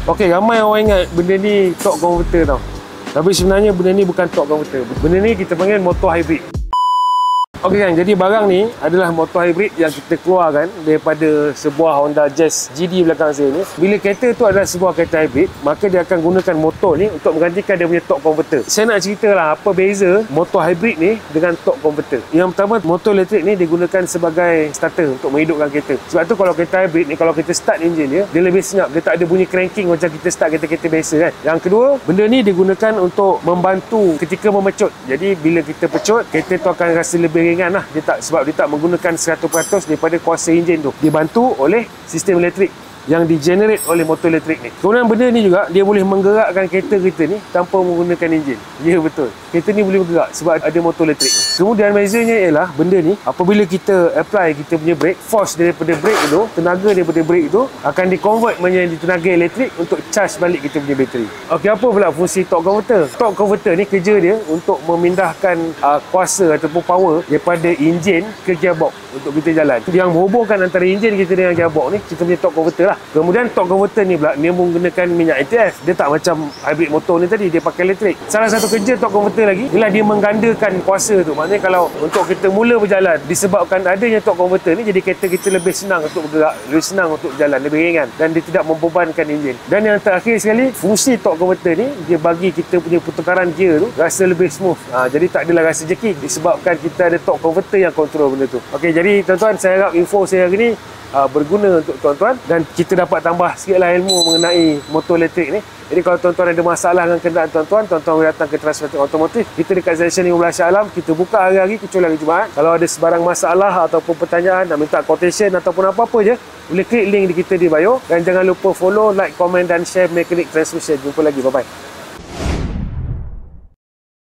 Okey, ramai orang ingat benda ni torque converter tau. Tapi sebenarnya benda ni bukan torque converter. Benda ni kita panggil motor hybrid. Okey kan, jadi barang ni adalah motor hybrid yang kita keluarkan daripada sebuah Honda Jazz GD belakang saya ni. Bila kereta tu adalah sebuah kereta hybrid, maka dia akan gunakan motor ni untuk menggantikan dia punya torque converter. Saya nak ceritalah apa beza motor hybrid ni dengan torque converter. Yang pertama, motor elektrik ni digunakan sebagai starter untuk menghidupkan kereta. Sebab tu kalau kereta hybrid ni, kalau kita start enjin dia lebih senyap. Dia tak ada bunyi cranking macam kita start kereta-kereta biasa kan. Yang kedua, benda ni digunakan untuk membantu ketika memecut. Jadi bila kita pecut, kereta tu akan rasa lebih ringan lah. Sebab dia tak menggunakan 100% daripada kuasa enjin tu. Dibantu oleh sistem elektrik yang digenerate oleh motor elektrik ni. Kemudian benda ni juga dia boleh menggerakkan kereta kita ni tanpa menggunakan enjin. Ya, betul. Kereta ni boleh bergerak sebab ada motor elektrik ni. Kemudian bezanya ialah benda ni apabila kita apply kita punya brake, force daripada brake tu, tenaga daripada brake tu akan di-convert menjadi tenaga elektrik untuk charge balik kita punya bateri. Okey, apa pula fungsi torque converter? Torque converter ni kerja dia untuk memindahkan kuasa ataupun power daripada enjin ke gearbox untuk kita jalan. Yang menghubungkan antara enjin kita dengan gearbox ni kita punya torque converter lah. Kemudian torque converter ni pula dia menggunakan minyak ATF. Dia tak macam hybrid motor ni tadi, dia pakai elektrik. Salah satu kerja torque converter lagi ialah dia menggandakan kuasa tu. Maknanya kalau untuk kita mula berjalan, disebabkan adanya torque converter ni, jadi kereta kita lebih senang untuk bergerak, lebih senang untuk berjalan, lebih ringan dan dia tidak membebankan enjin. Dan yang terakhir sekali, fungsi torque converter ni dia bagi kita punya pertukaran gear tu rasa lebih smooth. Jadi tak adalah rasa jerky disebabkan kita ada torque converter yang kontrol benda tu. Okey, jadi tuan-tuan, saya harap info saya hari ni berguna untuk tuan-tuan dan kita dapat tambah sikitlah ilmu mengenai motor elektrik ni. Jadi kalau tuan-tuan ada masalah dengan kenderaan tuan-tuan boleh datang ke Transmetric Automotive. Kita dekat Junction 15 Shah Alam. Kita buka hari-hari kecuali hari Jumaat. Kalau ada sebarang masalah ataupun pertanyaan, nak minta quotation ataupun apa-apa je, boleh klik link di kita di bio. Dan jangan lupa follow, like, komen dan share Mechanic Transmission. Jumpa lagi. Bye-bye.